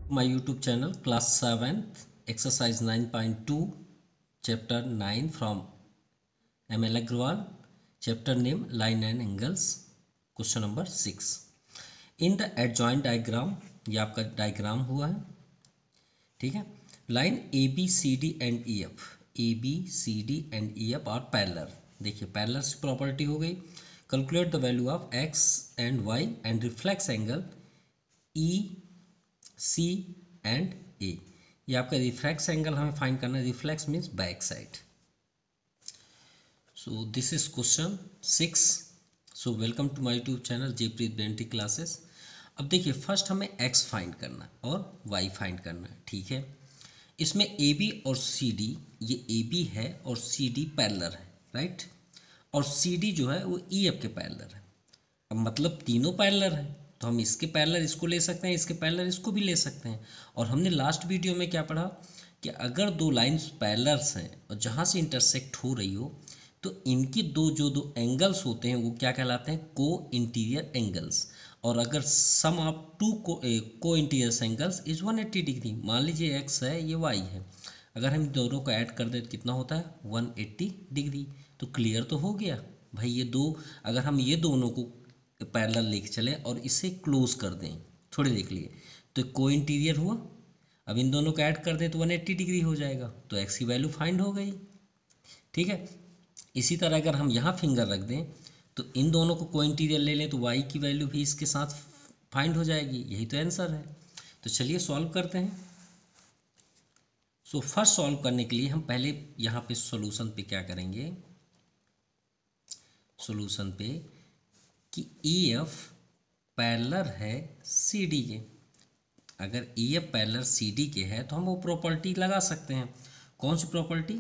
My YouTube channel class 7th exercise 9.2 chapter 9 from ML Agrawal, chapter name line and angles, question number 6. In the adjoint diagram, ये आपका diagram हुआ है, ठीक है. Line A B C D and E F, A B C D and E F are parallel. देखिए parallel की property हो गई. Calculate the value of X and Y and reflex angle E C and A. ये आपका reflex angle हमें find करना है. Reflex means back side. So this is question 6. So welcome to my YouTube channel Jaipreet बेंटी classes. अब देखिए first हमें x find करना है और वाई फाइंड करना है, ठीक है. इसमें ए बी और सी डी, ये ए बी है और सी डी पैरेलल है, राइट. और सी डी जो है वो ई एफ के पैरेलल है. अब मतलब तीनों पैरेलल है तो हम इसके पैरेलल इसको ले सकते हैं, इसके पैरेलल इसको भी ले सकते हैं. और हमने लास्ट वीडियो में क्या पढ़ा कि अगर दो लाइंस पैरेलल्स हैं और जहाँ से इंटरसेक्ट हो रही हो तो इनकी दो एंगल्स होते हैं वो क्या कहलाते हैं, को इंटीरियर एंगल्स. और अगर सम ऑफ टू को इंटीरियर एंगल्स इज 180 डिग्री. मान लीजिए एक्स है, ये वाई है, अगर हम दोनों को ऐड कर दें तो कितना होता है 180 डिग्री. तो क्लियर तो हो गया भाई. ये दो अगर हम ये दोनों को पैरेलल लेके चले और इसे क्लोज कर दें, थोड़े देख लिए, तो को इंटीरियर हुआ. अब इन दोनों को ऐड कर दें तो 180 डिग्री हो जाएगा. तो एक्स की वैल्यू फाइंड हो गई, ठीक है. इसी तरह अगर हम यहाँ फिंगर रख दें तो इन दोनों को इंटीरियर ले लें तो वाई की वैल्यू भी इसके साथ फाइंड हो जाएगी. यही तो आंसर है. तो चलिए सॉल्व करते हैं. सो फर्स्ट सॉल्व करने के लिए हम पहले यहाँ पे सॉल्यूशन पे क्या करेंगे, सॉल्यूशन पे कि ई एफ पैरेलल है सी डी के. अगर E F parallel C D K है तो हम वो प्रॉपर्टी लगा सकते हैं. कौन सी प्रॉपर्टी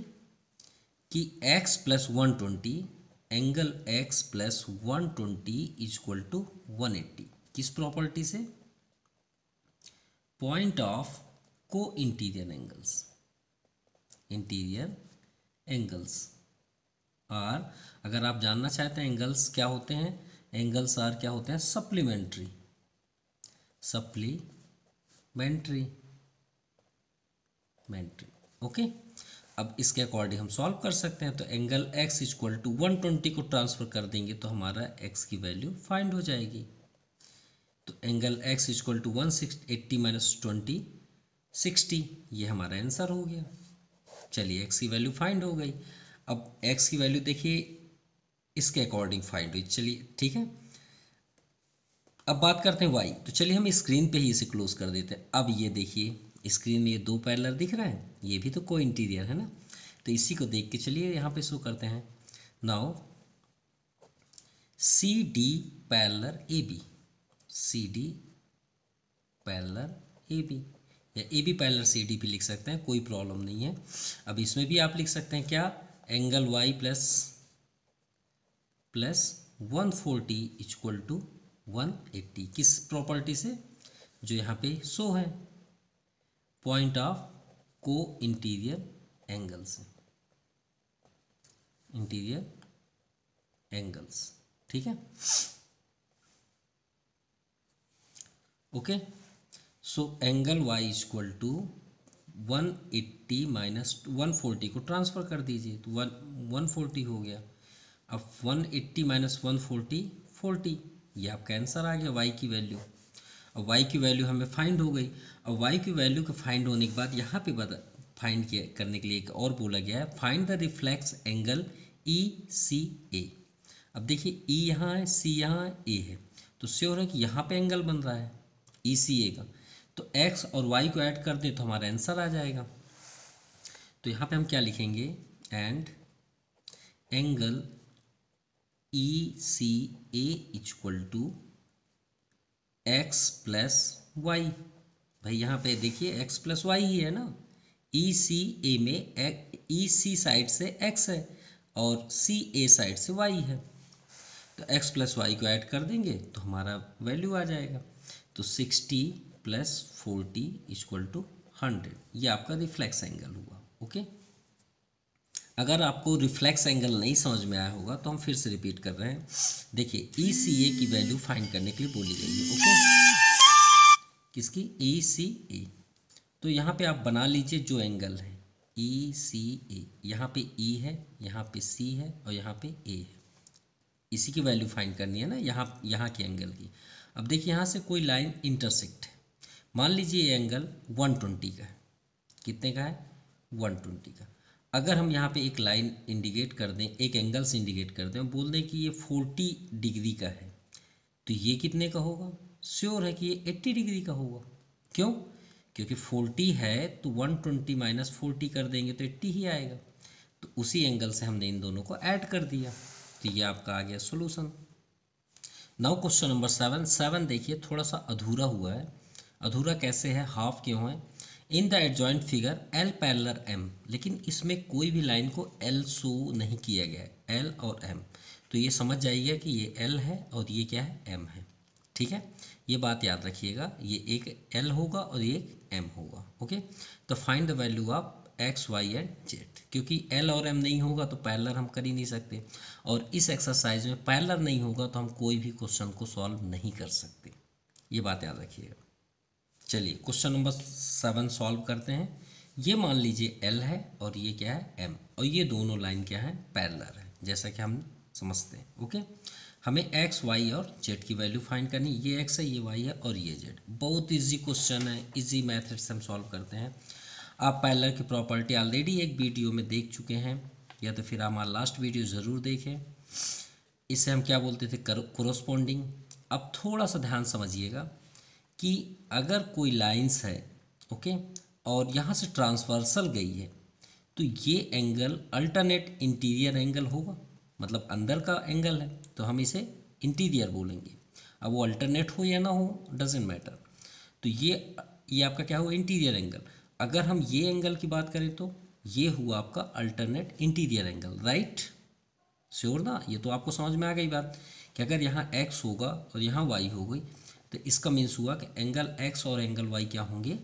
कि x plus 120 angle x plus 120 is equal to 180. किस प्रॉपर्टी से, पॉइंट ऑफ को interior angles. Interior angles are, अगर आप जानना चाहते हैं एंगल्स क्या होते हैं, एंगल्स आर क्या होते हैं, सप्लीमेंट्री. Supplementary okay. अब इसके अकॉर्डिंग हम सॉल्व कर सकते हैं. तो एंगल x इक्वल टू 120 को ट्रांसफ़र कर देंगे तो हमारा x की वैल्यू फाइंड हो जाएगी. तो angle x equal to 180 minus 20 60, ये हमारा आंसर हो गया. चलिए x की वैल्यू फाइंड हो गई. अब x की वैल्यू देखिए इसके अकॉर्डिंग फाइंड हुई. चलिए ठीक है. अब बात करते हैं y. तो चलिए हम स्क्रीन पे ही इसे क्लोज कर देते हैं. अब ये देखिए स्क्रीन में ये दो पैरेलल दिख रहे हैं, ये भी तो को इंटीरियर है ना. तो इसी को देख के चलिए यहाँ पे शो करते हैं. Now C D parallel A B, C D parallel A B, या A B parallel C D भी लिख सकते हैं, कोई प्रॉब्लम नहीं है. अब इसमें भी आप लिख सकते हैं क्या, angle Y plus 140 equal to 180. किस प्रॉपर्टी से, जो यहाँ पे शो है, पॉइंट ऑफ को इंटीरियर एंगल्स, इंटीरियर एंगल्स, ठीक है. Okay. So angle y equal to 180 minus 140 को ट्रांसफ़र कर दीजिए तो 140 हो गया. अब 180 माइनस 140 40, ये आपका आंसर आ गया y की वैल्यू. अब y की वैल्यू हमें फाइंड हो गई. अब y की वैल्यू के फाइंड होने के बाद यहाँ पे फाइंड करने के लिए एक और बोला गया है, find the reflex angle E C A. अब देखिए ई यहाँ है, सी यहाँ है, ए है, तो श्योर है कि यहाँ पे एंगल बन रहा है ई सी ए का. तो x और y को ऐड कर दें तो हमारा आंसर आ जाएगा. तो यहाँ पे हम क्या लिखेंगे, and angle E C A equal to X plus Y. भाई यहाँ पे देखिए एक्स प्लस वाई ही है ना. ई सी ए में ई सी साइड से एक्स है और सी ए साइड से वाई है. तो एक्स प्लस वाई को ऐड कर देंगे तो हमारा वैल्यू आ जाएगा. तो 60 प्लस 40 इक्वल टू 100. ये आपका रिफ्लेक्स एंगल हुआ. ओके. अगर आपको रिफ्लेक्स एंगल नहीं समझ में आया होगा तो हम फिर से रिपीट कर रहे हैं. देखिए ई सी ए की वैल्यू फाइंड करने के लिए बोली गई है. ओके. किसकी, ई सी ए। तो यहाँ पे आप बना लीजिए जो एंगल है ई सी ए, यहाँ पे ई है, यहाँ पे सी है और यहाँ पे ए है। इसी की वैल्यू फाइंड करनी है ना, यहाँ के एंगल की। अब देखिए यहाँ से कोई लाइन इंटरसेक्ट है, मान लीजिए ये एंगल 120 का है। कितने का है, 120 का। अगर हम यहाँ पे एक लाइन इंडिकेट कर दें, एक एंगल से इंडिकेट कर दें, बोल दें कि ये 40 डिग्री का है, तो ये कितने का होगा, श्योर है कि ये 80 डिग्री का होगा। क्यों, क्योंकि 40 है तो 120 माइनस 40 कर देंगे तो 80 ही आएगा। तो उसी एंगल से हमने इन दोनों को ऐड कर दिया, तो ये आपका आ गया सोल्यूशन। नाउ क्वेश्चन नंबर 7 देखिए थोड़ा सा अधूरा हुआ है। अधूरा कैसे है, हाफ क्यों है। In the adjoint figure L parallel M, लेकिन इसमें कोई भी लाइन को एल शो नहीं किया गया है, एल और एम। तो ये समझ जाइएगा कि ये एल है और ये क्या है, एम है। ठीक है, ये बात याद रखिएगा, ये एक एल होगा और ये एक एम होगा। ओके, तो find the value of X Y and Z. क्योंकि एल और एम नहीं होगा तो पैरेलल हम कर ही नहीं सकते, और इस एक्सरसाइज में पैरेलल नहीं होगा तो हम कोई भी क्वेश्चन को सॉल्व नहीं कर सकते, ये बात याद रखिएगा। चलिए क्वेश्चन नंबर 7 सॉल्व करते हैं। ये मान लीजिए एल है और ये क्या है, एम, और ये दोनों लाइन क्या है, पैरेलल है, जैसा कि हम समझते हैं। ओके, हमें एक्स वाई और जेड की वैल्यू फाइंड करनी। ये एक्स है, ये वाई है और ये जेड। बहुत इजी क्वेश्चन है, इजी मेथड से हम सॉल्व करते हैं। आप पैरेलल की प्रॉपर्टी ऑलरेडी एक वीडियो में देख चुके हैं, या तो फिर हमारा लास्ट वीडियो ज़रूर देखें। इसे हम क्या बोलते थे, कोरोस्पोंडिंग। अब थोड़ा सा ध्यान समझिएगा कि अगर कोई लाइंस है, ओके, और यहाँ से ट्रांसवर्सल गई है, तो ये एंगल अल्टरनेट इंटीरियर एंगल होगा, मतलब अंदर का एंगल है, तो हम इसे इंटीरियर बोलेंगे। अब वो अल्टरनेट हो या ना हो, डजेंट मैटर। तो ये आपका क्या हुआ, इंटीरियर एंगल। अगर हम ये एंगल की बात करें तो ये हुआ आपका alternate interior angle, right. Sure ना, ये तो आपको समझ में आ गई बात कि अगर यहाँ x होगा और यहाँ y हो गई, तो इसका मीन्स हुआ कि एंगल x और एंगल y क्या होंगे,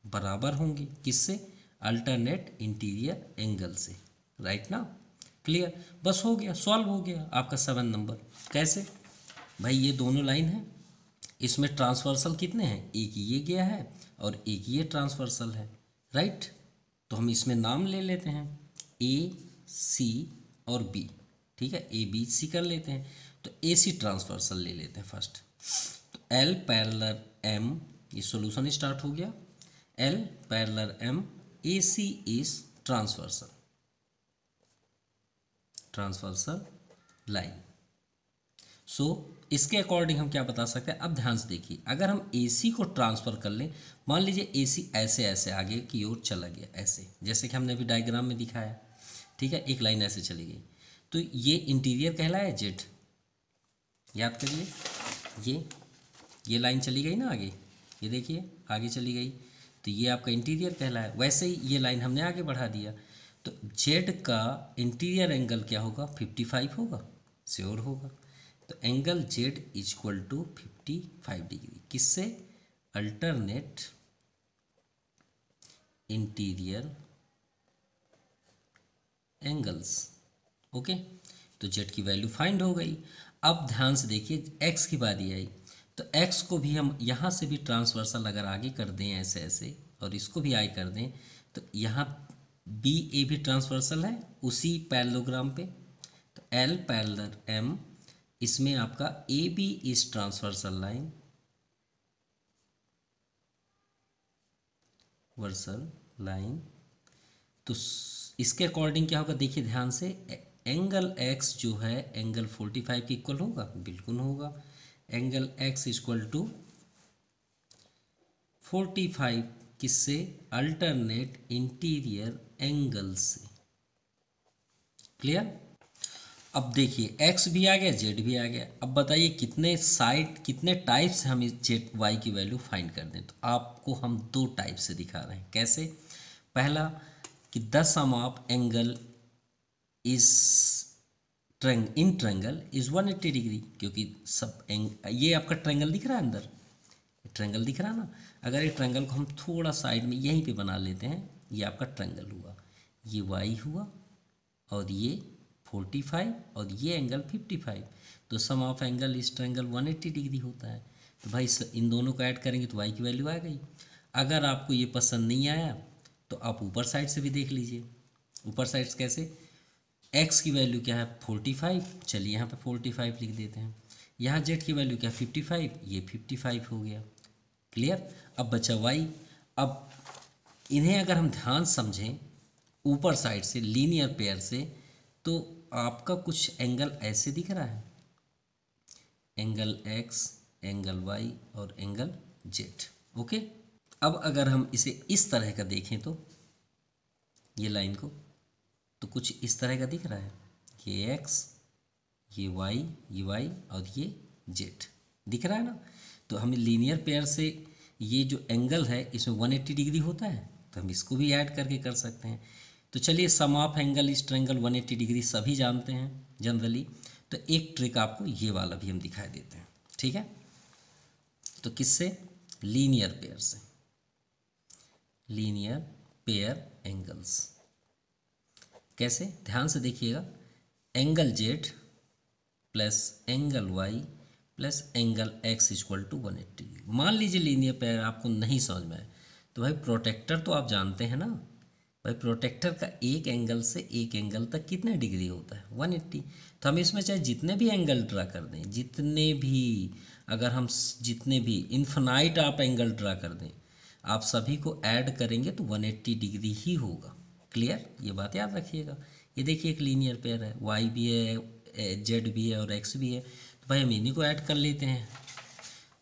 बराबर होंगे। किससे, अल्टरनेट इंटीरियर एंगल से, राइट ना। क्लियर, बस हो गया, सॉल्व हो गया आपका 7 नंबर। कैसे भाई, ये दोनों लाइन है, इसमें ट्रांसवर्सल कितने हैं, एक ये गया है और एक ये ट्रांसवर्सल है, राइट। तो हम इसमें नाम ले लेते हैं ए सी और बी, ठीक है, ए बी सी कर लेते हैं। तो ए सी ट्रांसवर्सल ले लेते हैं फर्स्ट। तो एल पैरेलल एम, ये सॉल्यूशन स्टार्ट हो गया। L parallel M, A C is transversal line. So इसके अकॉर्डिंग हम क्या बता सकते हैं, अब ध्यान से देखिए, अगर हम AC को ट्रांसफ़र कर लें, मान लीजिए AC ऐसे ऐसे आगे की ओर चला गया, ऐसे जैसे कि हमने अभी डायग्राम में दिखाया, ठीक है, एक लाइन ऐसे चली गई, तो ये इंटीरियर कहलाया जेड। याद करिए, ये लाइन चली गई ना आगे, ये देखिए आगे चली गई, तो ये आपका इंटीरियर कहलाया। वैसे ही ये लाइन हमने आगे बढ़ा दिया, तो जेड का इंटीरियर एंगल क्या होगा, 55 होगा, श्योर होगा। तो angle Z equal to 55 degree, किससे, अल्टरनेट इंटीरियर एंगल्स। ओके, तो जेड की वैल्यू फाइंड हो गई। अब ध्यान से देखिए, एक्स की बारी आई, तो एक्स को भी हम यहाँ से भी ट्रांसवर्सल अगर आगे कर दें ऐसे ऐसे, और इसको भी आई कर दें, तो यहाँ बी ए भी ट्रांसवर्सल है उसी पैरेललोग्राम पे। तो एल पैरेलल एम, इसमें आपका A B is transversal line, वर्सल लाइन। तो इसके अकॉर्डिंग क्या होगा, देखिए ध्यान से, एंगल एक्स जो है एंगल 45 के इक्वल होगा, बिल्कुल होगा। एंगल एक्स इक्वल टू 45 किससे, अल्टरनेट इंटीरियर एंगल से। क्लियर। अब देखिए x भी आ गया, z भी आ गया। अब बताइए कितने साइड, कितने टाइप से हम इस जेड वाई की वैल्यू फाइंड कर दें। तो आपको हम 2 टाइप से दिखा रहे हैं। कैसे, पहला कि the sum of angle is in triangle is 180 degree, क्योंकि सब ये आपका ट्रायंगल दिख रहा है अंदर, ट्रायंगल दिख रहा है ना। अगर ये ट्रायंगल को हम थोड़ा साइड में यहीं पे बना लेते हैं, ये आपका ट्रायंगल हुआ, ये y हुआ और ये 45 और ये एंगल 55, तो सम of angle is triangle 180 degree होता है। तो भाई इन दोनों को ऐड करेंगे तो y की वैल्यू आ गई। अगर आपको ये पसंद नहीं आया तो आप ऊपर साइड से भी देख लीजिए। ऊपर साइड से कैसे, x की वैल्यू क्या है 45, चलिए यहाँ पे 45 लिख देते हैं। यहाँ z की वैल्यू क्या 55, ये 55 हो गया। क्लियर। अब बचा y। अब इन्हें अगर हम ध्यान समझें ऊपर साइड से लीनियर पेयर से, तो आपका कुछ एंगल ऐसे दिख रहा है, एंगल x, एंगल y और एंगल z। ओके। अब अगर हम इसे इस तरह का देखें तो ये लाइन को, तो कुछ इस तरह का दिख रहा है, ये x, ये y और ये z दिख रहा है ना। तो हमें लीनियर पेयर से ये जो एंगल है इसमें 180 डिग्री होता है, तो हम इसको भी ऐड करके कर सकते हैं। तो चलिए सम of angle is triangle 180 degree सभी जानते हैं जनरली, तो एक ट्रिक आपको ये वाला भी हम दिखाई देते हैं, ठीक है। तो किससे, लीनियर पेयर से, लीनियर पेयर एंगल्स। कैसे, ध्यान से देखिएगा, angle z plus angle y plus angle x equal to 180। मान लीजिए लीनियर पेयर आपको नहीं समझ में आए तो भाई प्रोटेक्टर तो आप जानते हैं ना, भाई प्रोटेक्टर का एक एंगल से एक एंगल तक कितने डिग्री होता है 180। तो हम इसमें चाहे जितने भी एंगल ड्रा कर दें, जितने भी, अगर हम जितने भी इन्फिनाइट आप एंगल ड्रा कर दें, आप सभी को ऐड करेंगे तो 180 डिग्री ही होगा। क्लियर, ये बात याद रखिएगा। ये देखिए एक लीनियर पेयर है, y भी है, z भी है और x भी है, तो भाई हम इन्हीं को ऐड कर लेते हैं।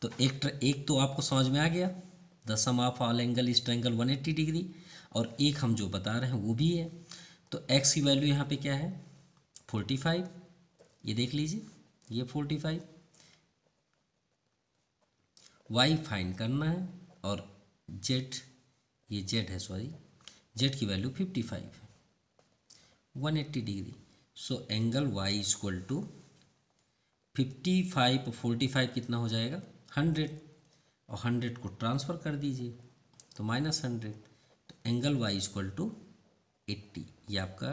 तो एक तो आपको समझ में आ गया, the sum of all angle is triangle 180 degree, और एक हम जो बता रहे हैं वो भी है। तो x की वैल्यू यहाँ पे क्या है 45, ये देख लीजिए, ये 45, y फाइंड करना है, और z, ये z है सॉरी, z की वैल्यू 55 है, 180 degree. So angle y equal to 55 45 कितना हो जाएगा 100, और 100 को ट्रांसफ़र कर दीजिए तो -100, तो एंगल y इक्वल टू 80। ये आपका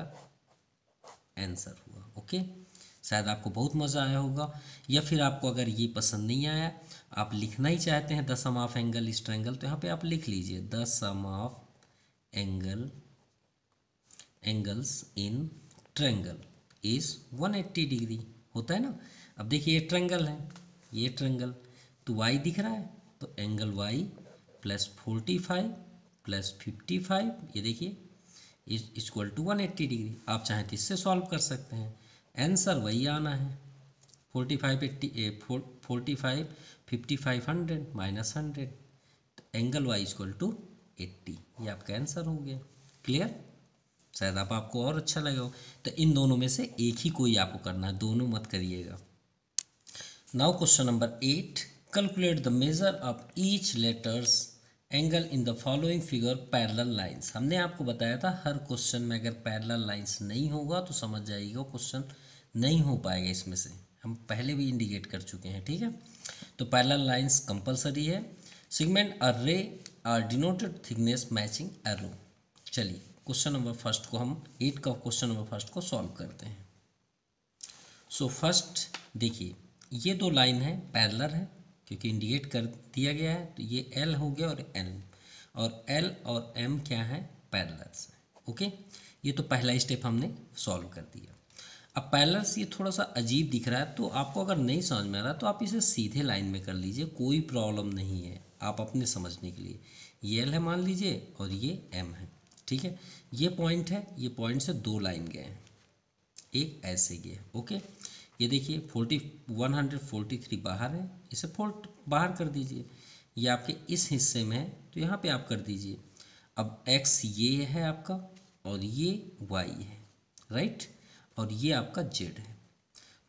आंसर हुआ। ओके, शायद आपको बहुत मज़ा आया होगा, या फिर आपको अगर ये पसंद नहीं आया, आप लिखना ही चाहते हैं the sum of angle is triangle, तो यहाँ पे आप लिख लीजिए the sum of angles in triangle is 180 degree होता है ना। अब देखिए ये ट्रायंगल है, ये ट्रायंगल, तो y दिख रहा है, तो एंगल y प्लस 45 प्लस 55, ये देखिए इज इक्वल टू 180 डिग्री। आप चाहें तो इससे सॉल्व कर सकते हैं, आंसर वही आना है 45 55 100 माइनस 100, तो एंगल y इक्वल टू 80, ये आपका आंसर हो गया। क्लियर, शायद आपको और अच्छा लगा हो। तो इन दोनों में से एक ही कोई आपको करना है, दोनों मत करिएगा। Now question number 8, calculate the measure of each letters angle in the following figure parallel lines. हमने आपको बताया था हर क्वेश्चन में अगर पैरेलल लाइंस नहीं होगा तो समझ जाइएगा क्वेश्चन नहीं हो पाएगा। इसमें से हम पहले भी इंडिकेट कर चुके हैं, ठीक है। तो पैरेलल लाइंस कंपलसरी है। Segment a ray are denoted thickness matching arrow. चलिए क्वेश्चन नंबर फर्स्ट को हम 8 का क्वेश्चन नंबर फर्स्ट को सॉल्व करते हैं। सो फर्स्ट देखिए, ये दो लाइन है पैरेलल है क्योंकि इंडिकेट कर दिया गया है, तो ये L हो गया और L, और L और M क्या है पैरेलल्स है। ओके, ये तो पहला स्टेप हमने सॉल्व कर दिया। अब पैरेलल्स ये थोड़ा सा अजीब दिख रहा है, तो आपको अगर नहीं समझ में आ रहा तो आप इसे सीधे लाइन में कर लीजिए, कोई प्रॉब्लम नहीं है। आप अपने समझने के लिए, ये L है मान लीजिए और ये M है, ठीक है। ये पॉइंट है, ये पॉइंट से दो लाइन गए हैं, एक ऐसे गया। ओके, ये देखिए 143 बाहर है, इसे बाहर कर दीजिए। ये आपके इस हिस्से में है तो यहाँ पे आप कर दीजिए। अब x ये है आपका और ये y है, राइट, और ये आपका z है।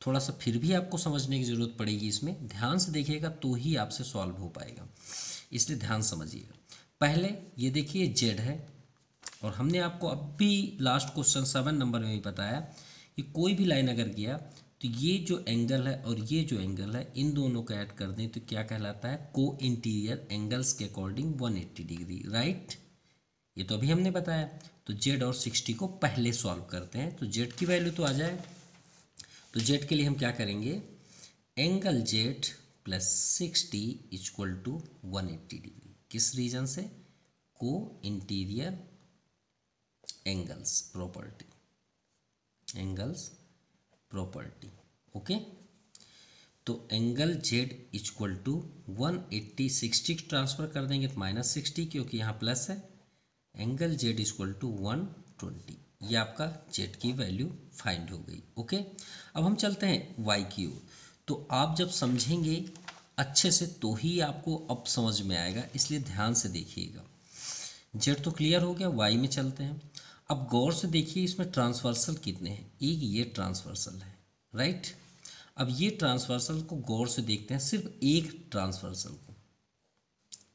थोड़ा सा फिर भी आपको समझने की ज़रूरत पड़ेगी, इसमें ध्यान से देखिएगा तो ही आपसे सॉल्व हो पाएगा, इसलिए ध्यान समझिएगा। पहले ये देखिए z है, और हमने आपको अभी लास्ट क्वेश्चन 7 नंबर में भी बताया कि कोई भी लाइन अगर गया तो ये जो एंगल है और ये जो एंगल है, इन दोनों को ऐड कर दें तो क्या कहलाता है को इंटीरियर एंगल्स के अकॉर्डिंग 180 डिग्री, राइट। ये तो अभी हमने बताया। तो z और 60 को पहले सॉल्व करते हैं, तो z की वैल्यू तो आ जाए। तो z के लिए हम क्या करेंगे, angle z plus 60 equal to 180 degree. किस रीजन से? को interior angles property, angles property. Okay, तो angle Z equal to 180, 60 transfer कर देंगे तो -60 क्योंकि यहाँ प्लस है। एंगल जेड इक्वल टू 120, ये आपका जेड की वैल्यू फाइंड हो गई। ओके, अब हम चलते हैं वाई की ओर। तो आप जब समझेंगे अच्छे से तो ही आपको अब समझ में आएगा, इसलिए ध्यान से देखिएगा। जेड तो क्लियर हो गया, वाई में चलते हैं। अब गौर से देखिए इसमें ट्रांसवर्सल कितने हैं। एक ये ट्रांसवर्सल है, राइट। अब ये ट्रांसवर्सल को गौर से देखते हैं, सिर्फ एक ट्रांसवर्सल को,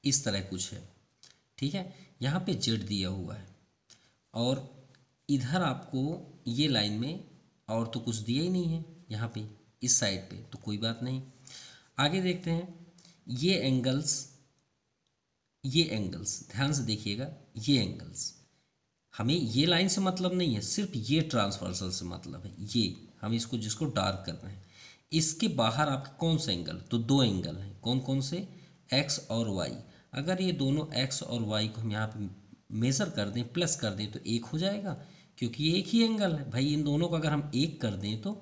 इस तरह कुछ है, ठीक है। यहाँ पे जेड दिया हुआ है और इधर आपको ये लाइन में और तो कुछ दिया ही नहीं है, यहाँ पे इस साइड पे, तो कोई बात नहीं। आगे देखते हैं ये एंगल्स, ये एंगल्स ध्यान से देखिएगा, ये एंगल्स हमें ये लाइन से मतलब नहीं है, सिर्फ ये ट्रांसवर्सल से मतलब है। ये हम इसको जिसको डार्क कर रहे हैं, इसके बाहर आपके कौन से एंगल? तो दो एंगल हैं, कौन कौन से? एक्स और वाई। अगर ये दोनों एक्स और वाई को हम यहाँ पे मेज़र कर दें, प्लस कर दें, तो एक हो जाएगा, क्योंकि ये एक ही एंगल है भाई। इन दोनों को अगर हम एक कर दें तो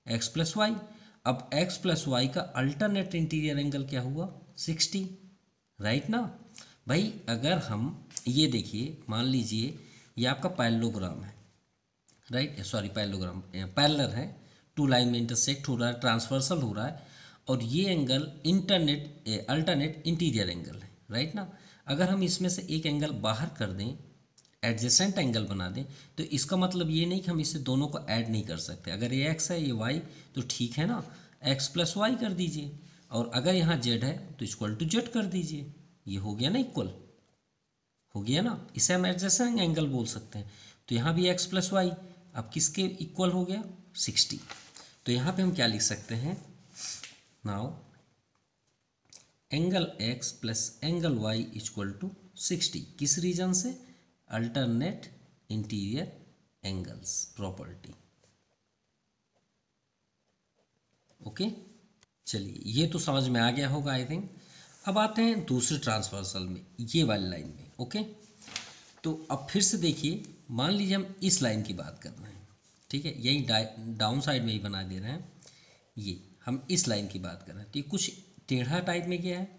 एक्स प्लस वाई। अब एक्स प्लस वाई का अल्टरनेट इंटीरियर एंगल क्या हुआ? 60, राइट ना भाई। अगर हम ये देखिए, मान लीजिए ये आपका पैरेललोग्राम है, राइट, सॉरी पैरेललोग्राम, पैरेलल है, टू लाइन में इंटरसेक्ट हो रहा है, ट्रांसवर्सल हो रहा है, और ये एंगल अल्टरनेट इंटीरियर एंगल है, राइट ना। अगर हम इसमें से एक एंगल बाहर कर दें, एडजेसेंट एंगल बना दें, तो इसका मतलब ये नहीं कि हम इसे दोनों को ऐड नहीं कर सकते। अगर ये एक्स है ये वाई, तो ठीक है ना, एक्स प्लस वाई कर दीजिए, और अगर यहाँ जेड है तो इक्वल टू जेड कर दीजिए। ये हो गया ना, इक्वल हो गया ना, इसे हम एडजेसेंट एंगल बोल सकते हैं। तो यहाँ भी एक्स प्लस वाई अब किसके इक्वल हो गया? 60। तो यहाँ पे हम क्या लिख सकते हैं? Now angle X plus angle Y equal to 60। किस रीजन से? Alternate interior angles property. Okay, चलिए ये तो समझ में आ गया होगा आई थिंक। अब आते हैं दूसरे ट्रांसवर्सल में, ये वाली लाइन में। ओके, तो अब फिर से देखिए, मान लीजिए हम इस लाइन की बात कर रहे हैं, ठीक है, यही डाउन साइड में ही बना दे रहे हैं। ये हम इस लाइन की बात कर रहे हैं, तो ये कुछ टेढ़ा टाइप में क्या है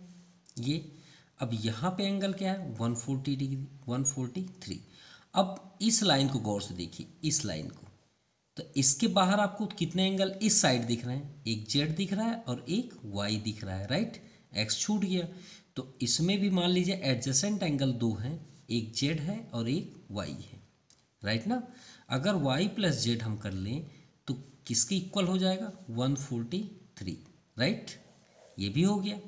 ये। अब यहाँ पे एंगल क्या है? 140 डिग्री, 143। अब इस लाइन को गौर से देखिए, इस लाइन को, तो इसके बाहर आपको कितने एंगल इस साइड दिख रहे हैं? एक जेड दिख रहा है और एक वाई दिख रहा है, राइट। एक्स छूट गया, तो इसमें भी मान लीजिए एडजेसेंट एंगल दो हैं, एक जेड है और एक वाई है, राइट ना। अगर वाई प्लस जेड हम कर लें तो किसके इक्वल हो जाएगा? 143, राइट। ये भी हो गया,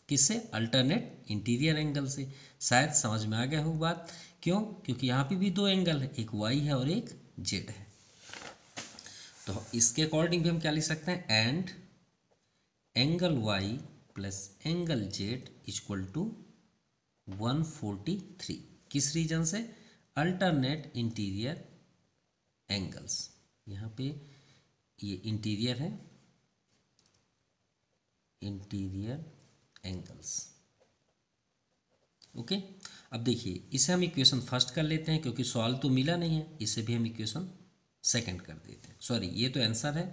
किससे? अल्टरनेट इंटीरियर एंगल से। शायद समझ में आ गया हो बात। क्यों? क्योंकि यहाँ पे भी दो एंगल है, एक वाई है और एक जेड है। तो इसके अकॉर्डिंग भी हम क्या लिख सकते हैं? And angle Y plus angle Z equal to 143। किस रीजन से? Alternate interior angles. यहाँ पे ये इंटीरियर है, इंटीरियर एंगल्स। ओके, अब देखिए इसे हम इक्वेशन फर्स्ट कर लेते हैं, क्योंकि सॉल्व तो मिला नहीं है, इसे भी हम इक्वेशन सेकंड कर देते हैं। सॉरी, ये तो आंसर है,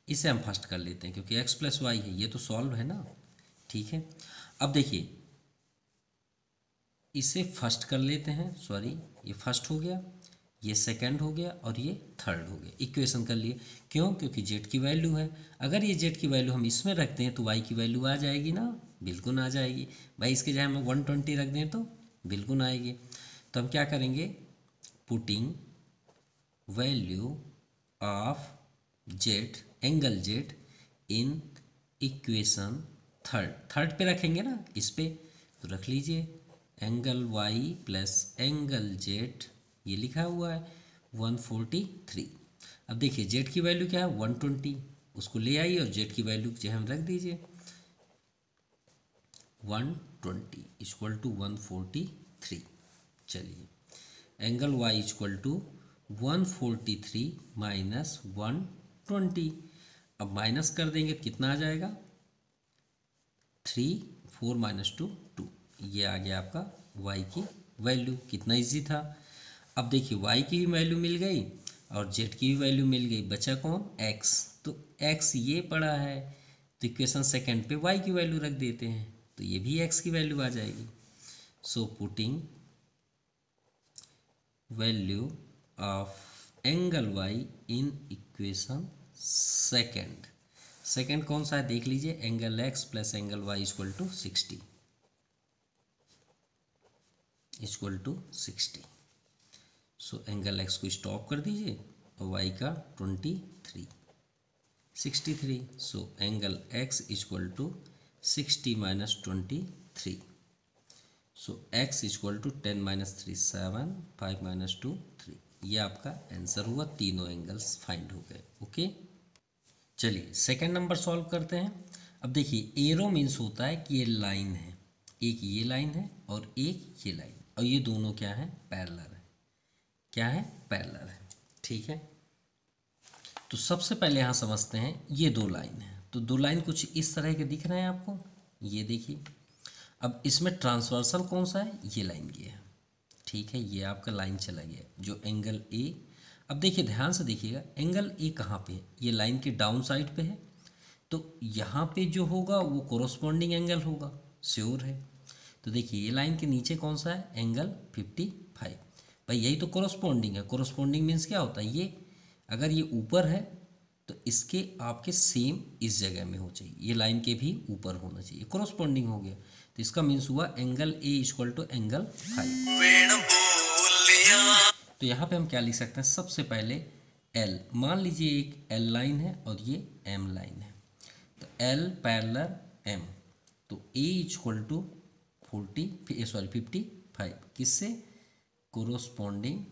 इसे हम फर्स्ट कर लेते हैं, क्योंकि एक्स प्लस वाई है, ये तो सॉल्व है ना, ठीक है। अब देखिए इसे फर्स्ट कर लेते हैं, सॉरी ये फर्स्ट हो गया, ये सेकंड हो गया और ये थर्ड हो गया। इक्वेशन कर लिए, क्यों? क्योंकि जेड की वैल्यू है। अगर ये जेड की वैल्यू हम इसमें रखते हैं तो वाई की वैल्यू आ जाएगी ना, बिल्कुल आ जाएगी भाई। इसके जगह हम 120 रख दें तो बिल्कुल आएगी। तो हम क्या करेंगे? Putting value of Z, angle Z in equation third पे रखेंगे ना, इस पे, तो रख लीजिए angle Y plus angle Z, ये लिखा हुआ है 143। अब देखिए जेड की वैल्यू क्या है? 120, उसको ले आइए और जेड की वैल्यू जो हम रख दीजिए 120 इक्वल टू 143। चलिए angle Y equal to 143 minus 120। अब माइनस कर देंगे तो कितना आ जाएगा? 3 4 माइनस 2 2, ये आ गया आपका y की वैल्यू। कितना इजी था। अब देखिए y की भी वैल्यू मिल गई और z की भी वैल्यू मिल गई, बचा कौन, x। तो x ये पड़ा है, तो इक्वेशन सेकंड पे y की वैल्यू रख देते हैं, तो ये भी x की वैल्यू आ जाएगी। So putting value of angle y in equation second. Second कौन सा है देख लीजिए, angle x plus angle y equal to 60, equal to 60। So angle x को स्टॉप कर दीजिए और y का 23 63। So angle x equal to 60 minus 23। So x equal to 10 minus 3 7 5 minus 2 3। ये आपका आंसर हुआ, तीनों एंगल्स फाइंड हो गए। ओके, चलिए सेकंड नंबर सॉल्व करते हैं। अब देखिए एरो मीन्स होता है कि ये लाइन है, एक ये लाइन है और एक ये लाइन, और ये दोनों क्या है, पैरेलल है। क्या है, पैरेलल है। ठीक है, तो सबसे पहले यहाँ समझते हैं, ये दो लाइन है, तो दो लाइन कुछ इस तरह के दिख रहे हैं आपको, ये देखिए। अब इसमें ट्रांसवर्सल कौन सा है, ये लाइन ये है। ठीक है, ये आपका लाइन चला गया जो एंगल ए। अब देखिए ध्यान से देखिएगा, एंगल ए कहाँ पे है, ये लाइन के डाउन साइड पे है, तो यहाँ पे जो होगा वो कोरोस्पॉन्डिंग एंगल होगा, श्योर है। तो देखिए ये लाइन के नीचे कौन सा है, एंगल 55। भाई यही तो कोरोस्पॉन्डिंग है। कोरोस्पॉन्डिंग मीन्स क्या होता है, ये अगर ये ऊपर है तो इसके आपके सेम इस जगह में हो चाहिए, ये लाइन के भी ऊपर होना चाहिए, कोरोस्पॉन्डिंग हो गया। तो इसका मीन्स हुआ angle A equal to angle 5। तो यहाँ पे हम क्या लिख सकते हैं, सबसे पहले एल, मान लीजिए एक एल लाइन है और ये एम लाइन है, तो एल पैरेलल एम, तो ए इक्वल टू 55, किससे, कोरोस्पॉन्डिंग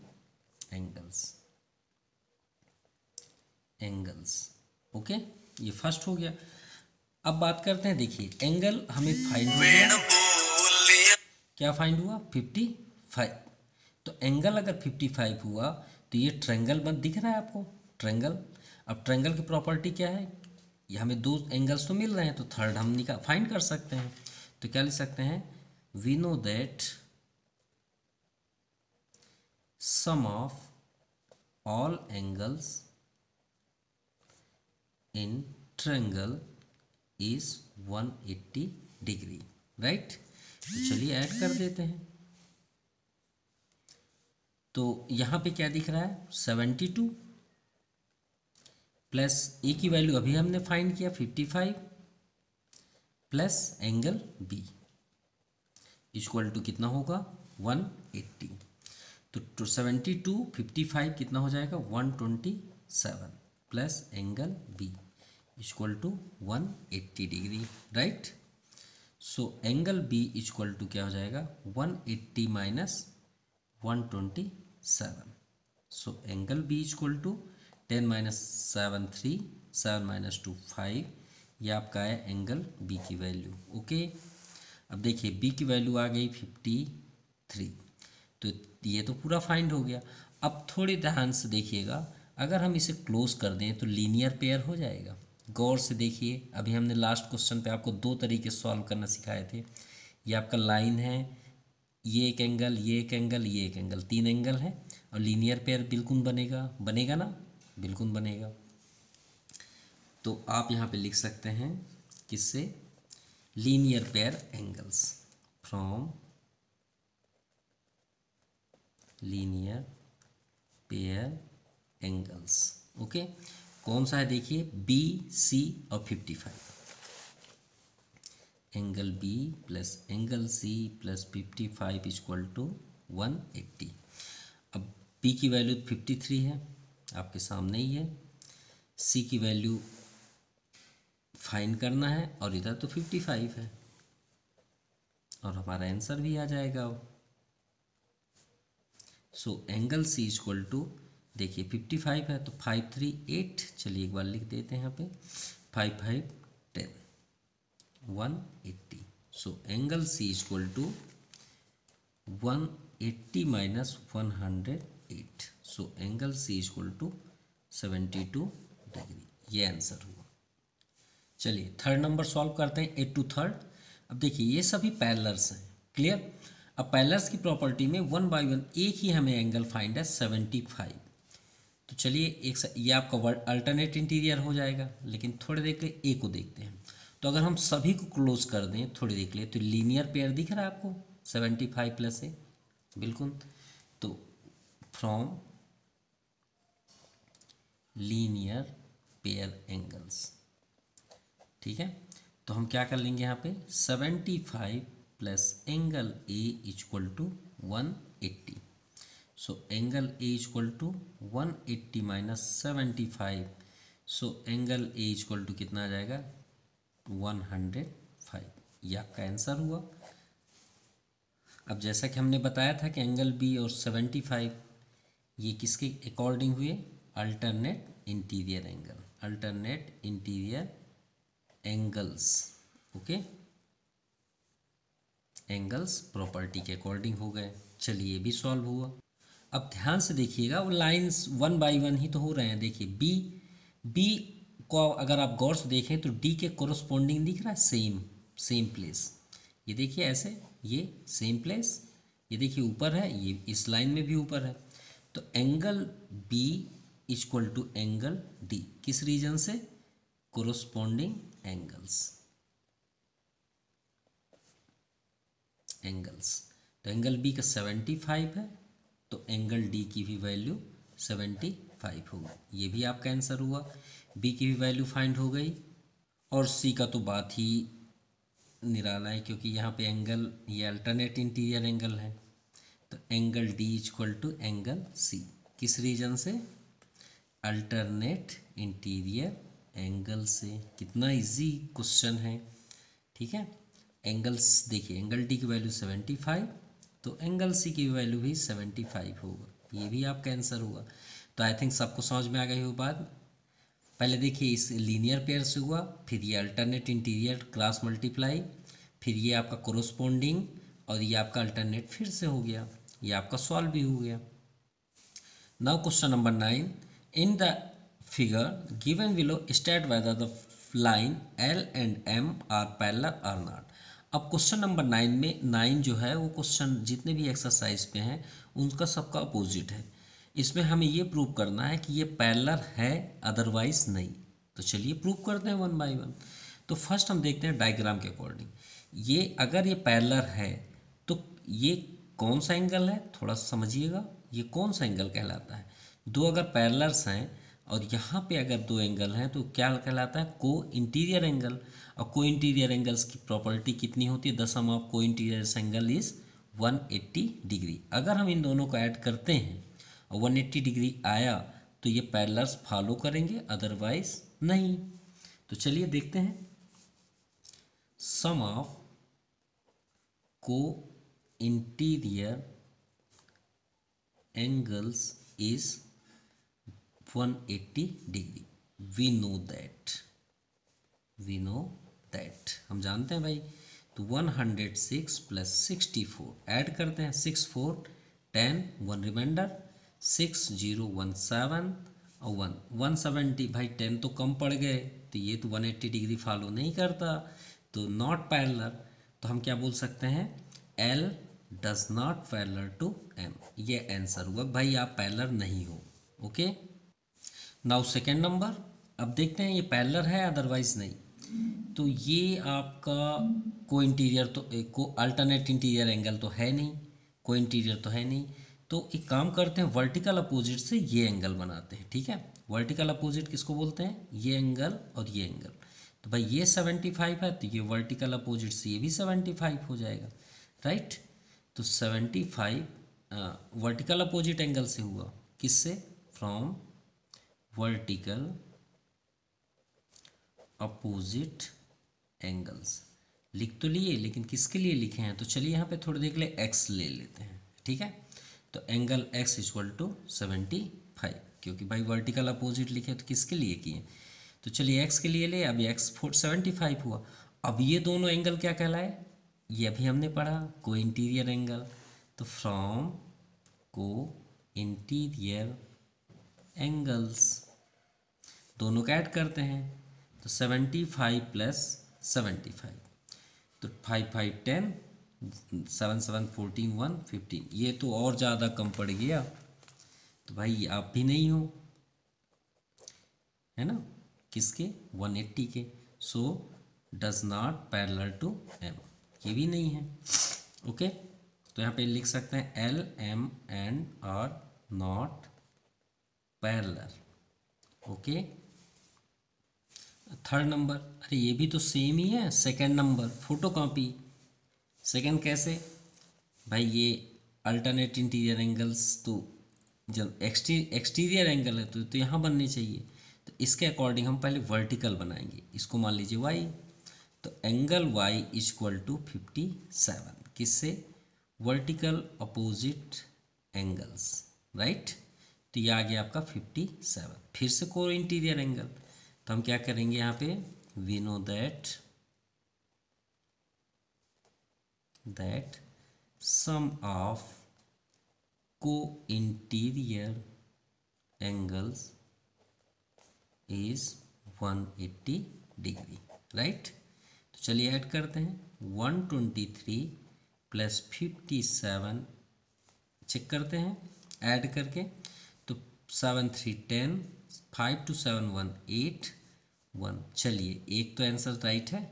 एंगल्स। ओके, ये फर्स्ट हो गया। अब बात करते हैं, देखिए एंगल हमें फाइंड हो गया, क्या फाइंड हुआ, 55। तो एंगल अगर 55 हुआ तो ये ट्रायंगल बन दिख रहा है आपको, ट्रायंगल। अब ट्रायंगल की प्रॉपर्टी क्या है, ये हमें दो एंगल्स तो मिल रहे हैं, तो थर्ड हम फाइंड कर सकते हैं। तो क्या लिख सकते हैं, we know that sum of all angles in triangle is 180 degree, right. तो चलिए ऐड कर देते हैं। तो यहाँ पे क्या दिख रहा है, 72 प्लस ए की वैल्यू अभी हमने फाइंड किया 55 plus angle B equal to कितना होगा, 180। तो 72 55 कितना हो जाएगा, 127 plus angle B equal to 180 degree, right. So angle B equal to क्या हो जाएगा, 180 minus 127। So angle B equal to 10 minus 7 3 7 minus 2 5, ये आपका है एंगल बी की वैल्यू। ओके, अब देखिए बी की वैल्यू आ गई 53, तो ये तो पूरा फाइंड हो गया। अब थोड़ी ध्यान से देखिएगा, अगर हम इसे क्लोज कर दें तो लीनियर पेयर हो जाएगा। गौर से देखिए, अभी हमने लास्ट क्वेश्चन पे आपको दो तरीके सॉल्व करना सिखाए थे। ये आपका लाइन है, ये एक एंगल, ये एक एंगल, ये एक एंगल, तीन एंगल है, और लीनियर पेयर बिल्कुल बनेगा, बनेगा ना, बिल्कुल बनेगा। तो आप यहाँ पे लिख सकते हैं किससे, linear pair angles from linear pair angles. Okay, कौन सा है देखिए, बी सी और 55, angle B plus angle C plus 55 equal to 180। अब बी की वैल्यू 53 है, आपके सामने ही है। सी की वैल्यू फाइंड करना है, और इधर तो 55 है, और हमारा आंसर भी आ जाएगा। So angle C equal to, देखिए 55 है तो 5 3 8, चलिए एक बार लिख देते हैं यहाँ पे, 5 5 10 180। So angle C equal to 180 minus 108। So angle C equal to 72 degree, ये आंसर हुआ। चलिए थर्ड नंबर सॉल्व करते हैं, 8 to 3rd। अब देखिए ये सभी पैरेलल्स हैं, क्लियर। अब पैरेलल्स की प्रॉपर्टी में 1 बाय 1 एक ही हमें एंगल फाइंड है 75। तो चलिए ये आपका अल्टरनेट इंटीरियर हो जाएगा, लेकिन थोड़ी देर के लिए ए को देखते हैं। तो अगर हम सभी को क्लोज कर दें थोड़ी देर के लिए, तो लीनियर पेयर दिख रहा है आपको 75 प्लस ए, बिल्कुल। तो फ्रॉम लीनियर पेयर एंगल्स, ठीक है। तो हम क्या कर लेंगे यहाँ पे 75 plus angle A equal to 180। So angle A equal to 180 minus 75। So angle A equal to कितना आ जाएगा 105। ये आपका आंसर हुआ। अब जैसा कि हमने बताया था कि एंगल बी और 75 ये किसके अकॉर्डिंग हुए, alternate interior angle, alternate interior angles, okay, angles property के अकॉर्डिंग हो गए। चलिए भी सॉल्व हुआ। अब ध्यान से देखिएगा, वो लाइंस 1 बाय 1 ही तो हो रहे हैं। देखिए बी को अगर आप गौर से देखें तो डी के कोरस्पॉन्डिंग दिख रहा है, सेम प्लेस। ये देखिए ऐसे, ये सेम प्लेस, ये देखिए ऊपर है, ये इस लाइन में भी ऊपर है। तो angle B equal to angle D, किस रीजन से, कोरस्पॉन्डिंग एंगल्स। तो एंगल बी का 75 है, तो एंगल डी की भी वैल्यू 75 होगा। ये भी आपका आंसर हुआ, बी की भी वैल्यू फाइंड हो गई। और सी का तो बात ही निराला है, क्योंकि यहाँ पे एंगल ये अल्टरनेट इंटीरियर एंगल है। तो angle D equal to angle C, किस रीजन से, अल्टरनेट इंटीरियर एंगल से। कितना इजी क्वेश्चन है, ठीक है। एंगल्स देखिए, एंगल डी की वैल्यू 75, तो एंगल सी की वैल्यू भी 75 होगा। ये भी आपका आंसर हुआ। तो आई थिंक सबको समझ में आ गई हो बात। पहले देखिए इस लीनियर पेयर से हुआ, फिर ये अल्टरनेट इंटीरियर क्रॉस मल्टीप्लाई, फिर ये आपका कोरोस्पोंडिंग, और ये आपका अल्टरनेट फिर से हो गया। ये आपका सॉल्व भी हो गया। Now question number 9, in the figure given below state whether the line L and M are parallel or not. अब क्वेश्चन नंबर 9 में 9 जो है वो क्वेश्चन जितने भी एक्सरसाइज पे हैं उनका सबका अपोजिट है। इसमें हमें ये प्रूव करना है कि ये पैरेलल है, अदरवाइज नहीं। तो चलिए प्रूव करते हैं 1 बाय 1। तो फर्स्ट हम देखते हैं डायग्राम के अकॉर्डिंग। ये अगर ये पैरेलल है तो ये कौन सा एंगल है, थोड़ा समझिएगा। ये कौन सा एंगल कहलाता है, दो अगर पैरेलल्स हैं और यहाँ पे अगर दो एंगल हैं तो क्या कहलाता है, को इंटीरियर एंगल। और को इंटीरियर एंगल्स की प्रॉपर्टी कितनी होती है, द सम ऑफ को इंटीरियर एंगल इज 180 डिग्री। अगर हम इन दोनों को ऐड करते हैं और 180 डिग्री आया तो ये पैरेलल्स फॉलो करेंगे, अदरवाइज नहीं। तो चलिए देखते हैं, सम ऑफ को interior angles is 180 degree. We know that, हम जानते हैं भाई। तो 106 प्लस 64 ऐड करते हैं, 6 4 10, 1 रिमाइंडर, 6 0 1 7 और 1 170। भाई 10 तो कम पड़ गए, तो ये तो 180 डिग्री फॉलो नहीं करता, तो नॉट पैरेलल। तो हम क्या बोल सकते हैं, L does not parallel to M. ये आंसर हुआ भाई, आप पैरेलल नहीं हो, ओके। नाउ सेकेंड नंबर, अब देखते हैं ये पैरेलल है अदरवाइज नहीं। तो ये आपका को इंटीरियर तो को अल्टरनेट इंटीरियर एंगल तो है नहीं, को इंटीरियर तो है नहीं। तो एक काम करते हैं, वर्टिकल अपोजिट से ये एंगल बनाते हैं, ठीक है। वर्टिकल अपोजिट किसको बोलते हैं, ये एंगल और ये एंगल। तो भाई ये 75 है, तो ये वर्टिकल अपोजिट से ये भी 75 हो जाएगा, राइट। तो 75 वर्टिकल अपोजिट एंगल से हुआ, किससे, फ्रॉम वर्टिकल अपोजिट एंगल्स। लिख तो लिए, लेकिन किसके लिए लिखे हैं, तो चलिए यहाँ पे थोड़ी देर के लिए एक्स ले लेते हैं, ठीक है। तो एंगल एक्स इक्वल टू 75, क्योंकि भाई वर्टिकल अपोजिट लिखे तो किसके लिए किए, तो चलिए एक्स के लिए ले। अब एक्स 75 हुआ। अब ये दोनों एंगल क्या कहलाए, ये अभी हमने पढ़ा, को इंटीरियर एंगल। तो फ्रॉम को इंटीरियर एंगल्स, दोनों का ऐड करते हैं, तो 75 प्लस 75, तो 5 5 10, 7 7 14 1 15, ये तो और ज़्यादा कम पड़ गया, तो भाई आप भी नहीं हो, है ना, किसके 180 के, so does not parallel to M, ये भी नहीं है। ओके, तो यहाँ पे लिख सकते हैं L M and are not parallel. Okay, third number, अरे ये भी तो सेम ही है, सेकंड नंबर फोटोकॉपी। सेकंड कैसे भाई, ये अल्टरनेट इंटीरियर एंगल्स, तो जब एक्सटीरियर एंगल है तो यहाँ बनने चाहिए, तो इसके अकॉर्डिंग हम पहले वर्टिकल बनाएंगे, इसको मान लीजिए वाई, तो एंगल वाई इक्वल टू 57, किससे, वर्टिकल अपोजिट एंगल्स, राइट, तो ये आ गया आपका 57। फिर से को इंटीरियर एंगल, तो हम क्या करेंगे यहाँ पे, we know that sum of co-interior angles is 180 degree, right. तो चलिए ऐड करते हैं, 123 प्लस 57, चेक करते हैं ऐड करके, तो 7 3 10, 5 2 7 1 8 1, चलिए एक तो आंसर राइट है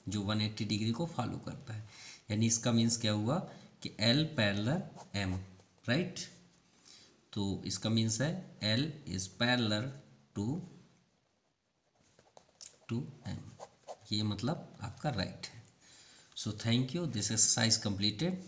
जो 180 डिग्री को फॉलो करता है, यानी इसका मीन्स क्या हुआ कि L पैरेलल M, राइट, तो इसका मीन्स है L is parallel to M, ये मतलब आपका राइट है। So thank you, this exercise completed.